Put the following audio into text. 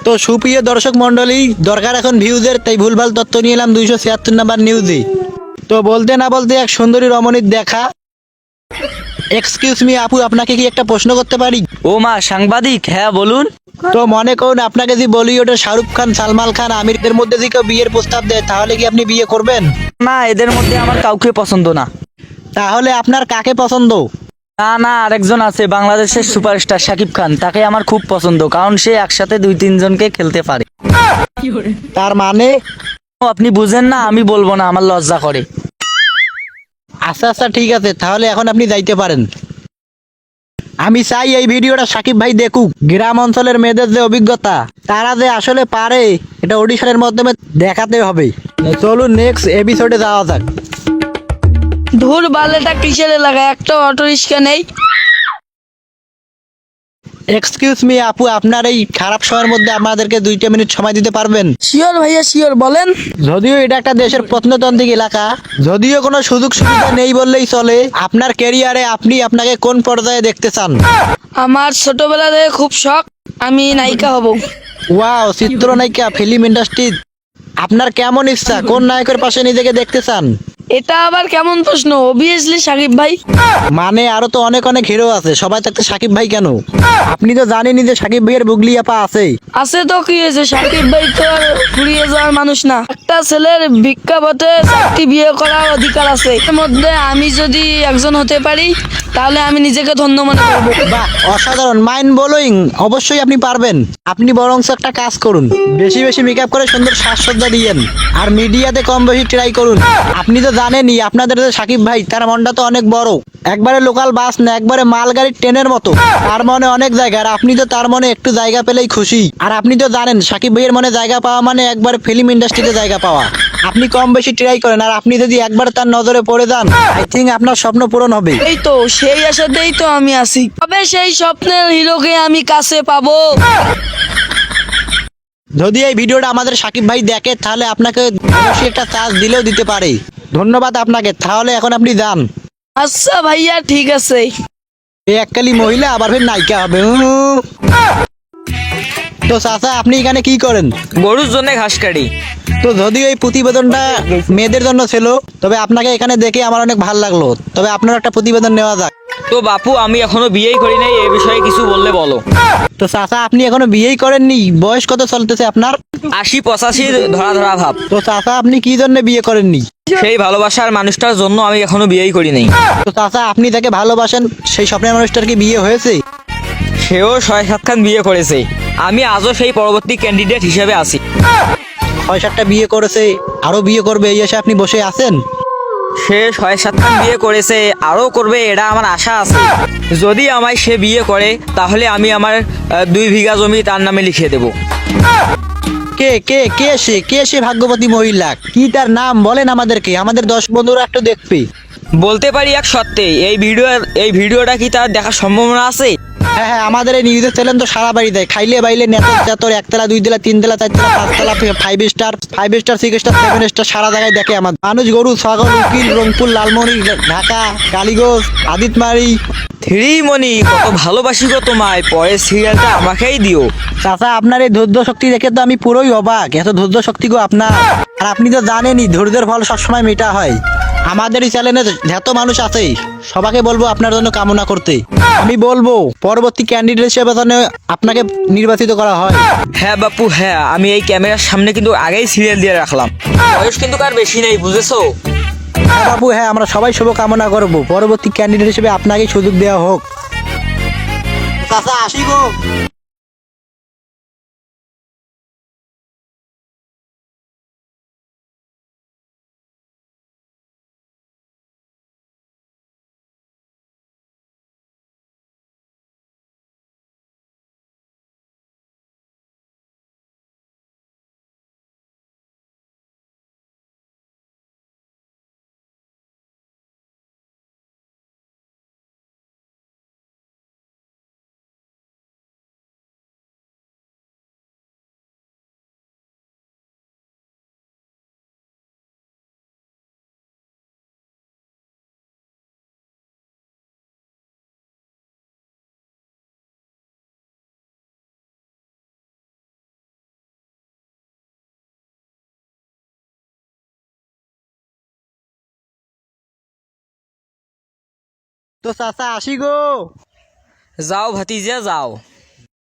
তো সুপ্রিয় দর্শক মন্ডলী, দরকার এখন ভিউজের, তাই ভুলভাল তথ্য নিয়ে এলাম 276 নাম্বার নিউজে। তো বলতে না বলতে এক সুন্দরী রমণীর দেখা। এক্সকিউজ মি আপু, আপনাকে কি একটা প্রশ্ন করতে পারি? ও মা, সাংবাদিক? হ্যাঁ বলুন। তো মনে করুন আপনাকে যদি বলিউডের শাহরুখ খান, সালমান খান, আমিরদের মধ্যে যদি কেউ বিয়ের প্রস্তাব দেয়, তাহলে কি আপনি বিয়ে করবেন? না, এদের মধ্যে আমার কাউকে পছন্দ না। তাহলে আপনার কাকে পছন্দ? না না, আরেকজন আছে, বাংলাদেশের সুপারস্টার শাকিব খান, তাকে আমার খুব পছন্দ, কারণ সে একসাথে 2-3 জনকে খেলতে পারে। তার মানে? ও, আপনি বুঝেন না, আমি বলবো না, আমার লজ্জা করে। আচ্ছা আচ্ছা, ঠিক আছে, তাহলে এখন আপনি যাইতে পারেন। আমি চাই এই ভিডিওটা সাকিব ভাই দেখুক। গ্রাম অঞ্চলের মেয়েদের যে অভিজ্ঞতা, তারা যে আসলে পারে, এটা অডিশনের মাধ্যমে দেখাতে হবে। চলুন নেক্সট এপিসোডে যাওয়া যাক। ধুর বালেটা কিসের এলাকায়, একটা অটো রিক্সা নেই। এক্সকিউজ মি আপু, আপনার এই খারাপ সময়ের মধ্যে আমাদেরকে 2টা মিনিট সময় দিতে পারবেন? শিওর ভাইয়া শিওর, বলেন। যদিও এটা একটা দেশের প্রত্নতান্ত্রিক এলাকা, যদিও কোনো সুযোগ সুবিধা নেই বললেই চলে, আপনার ক্যারিয়ারে আপনি আপনাকে কোন পর্যায়ে দেখতে চান? আমার ছোটবেলা থেকে খুব শখ আমি নায়িকা হব। ওয়াও, চিত্রনায়িকা, ফিল্ম ইন্ডাস্ট্রি। আপনার কেমন ইচ্ছা, কোন নায়কের পাশে নিজেকে দেখতে চান? এটা আবার কেমন প্রশ্ন? অবভিয়াসলি সাকিব ভাই। মানে আরো তো অনেক অনেক হিরো আছে, সবাই থাকতে সাকিব ভাই কেন? আপনি তো জানেনই যে সাকিব ভাইয়ের বুগলি আপা আছে। আছে তো কি হয়েছে, সাকিব ভাই তো আর ফুরিয়ে যাওয়ার মানুষ না। একটা ছেলের ভিক্ষা পথে 4টি বিয়ে করার অধিকার আছে, এর মধ্যে আমি যদি একজন হতে পারি তাহলে আমি নিজেকে ধন্য মনে করবো। বাহ, অসাধারণ, মাইন্ড ব্লোয়িং। অবশ্যই আপনি পারবেন। আপনি বরং একটা কাজ করুন, বেশি বেশি মেকআপ করে সুন্দর সাজসজ্জা দিয়েন, আর মিডিয়াতে কম বেশি ট্রাই করুন। আপনি তো জানেনই আপনাদের যে সাকিব ভাই, তার মনটা তো অনেক বড়। একবারে লোকাল বাস না, একবারে মালগাড়ির ট্রেনের মতো। তার মনে অনেক জায়গা, আর আপনি তো তার মনে একটু জায়গা পেলেই খুশি। আর আপনি তো জানেন সাকিব ভাইয়ের মনে জায়গা পাওয়া মানে একবার ফিল্ম ইন্ডাস্ট্রিতে জায়গা পাওয়া। আপনি কম বেশি ট্রাই করেন, আর আপনি যদি একবার তার নজরে পড়ে যান, আই থিঙ্ক আপনার স্বপ্ন পূরণ হবে। এই তো সেই আশাতেই তো আমি আছি, তবে সেই স্বপ্নের হিরোকে আমি কাছে পাবো। যদি এই ভিডিওটা আমাদের সাকিব ভাই দেখে, তাহলে আপনাকে অবশ্যই একটা চান্স দিলেও দিতে পারে। ধন্যবাদ আপনাকে, তাহলে এখন আপনি যান। আচ্ছা ভাইয়া, ঠিক আছে। এই এককালি মহিলা আবার ফের নায়িকা হবে। তো চাচা, আপনি এখানে কি করেন? গরুর জন্য ঘাস কাটি। তো যদিও এই প্রতিবেদনটা মেয়েদের জন্য ছিল, তবে আপনাকে এখানে দেখে আমার অনেক ভালো লাগলো। তবে আপনার একটা প্রতিবেদন নেওয়া যাক। তো বাপু, আমি এখনো বিয়েই করি নাই, এই বিষয়ে কিছু বললে বলো। তো চাচা, আপনি এখনো বিয়েই করেননি? বয়স কত চলতেছে আপনার? 80-85 ধরা ধরা ভাব। তো চাচা, আপনি কি জন্য বিয়ে করেননি? সেই ভালোবাসার মানুষটার জন্য আমি এখনো বিয়েই করি নাই। তো চাচা, আপনি যাকে ভালোবাসেন, সেই স্বপ্নের মানুষটার কি বিয়ে হয়েছে? সেও 6-7 খান বিয়ে করেছে। আমি আজও সেই পরবর্তী ক্যান্ডিডেট হিসেবে আছি। 6-7টা বিয়ে করেছে, আরো বিয়ে করবে, এই এসে আপনি বসে আছেন? সে 6-7 খান বিয়ে করেছে, আরও করবে, এটা আমার আশা আছে। যদি আমায় সে বিয়ে করে, তাহলে আমি আমার 2 বিঘা জমি তার নামে লিখে দেব। কে কে কে সে ভাগ্যবতী মহিলা? কি তার নাম বলেন আমাদেরকে, আমাদের 10 বন্ধুরা একটু দেখবে। বলতে পারি এক সত্যি, এই ভিডিওটা কি তার দেখার সম্ভাবনা আছে? হ্যাঁ হ্যাঁ, আমাদের এই নিউজের চ্যানেল তো সারা বাড়ি দেয়, খাইলে বাইলে নেতর চেতর, 1 তলা 2 তলা 3 তলা 4 তলা 5 তলা 5 স্টার 6 স্টার 7 স্টার সারা জায়গায় দেখে আমাদের মানুষ। গরু, ছাগল, উকিল, রংপুর, লালমনি, ঢাকা, কালীগঞ্জ, আদিতমারি। মনি, কত ভালোবাসি গো তোমায়, পরের সিরিয়ালটা আমাকেই দিও। চাচা, আপনার এই ধৈর্য শক্তি দেখে তো আমি পুরোই অবাক, এত ধৈর্য শক্তি গো আপনার। আর আপনি তো জানেনই ধৈর্যের ফল সবসময় মেটা হয়। আমাদের এই চ্যানেলে যত মানুষ আছে, সবাইকে বলবো আপনার জন্য কামনা করতে। আমি বলবো পরবর্তী ক্যান্ডিডেট হিসেবে যেন আপনাকে নির্বাচিত করা হয়। হ্যাঁ বাপু, হ্যাঁ, আমি এই ক্যামেরার সামনে কিন্তু আগেই সিরিয়াল দিয়ে রাখলাম। বয়স কিন্তু কার বেশি নেই, বুঝেছো? হ্যাঁ বাবু, হ্যাঁ, আমরা সবাই শুভ কামনা করবো পরবর্তী ক্যান্ডিডেট হিসেবে আপনাকেই সুযোগ দেওয়া হোক। চাচা, আসি গো। তো চাচা আসি গো। যাও ভাতিজা যাও।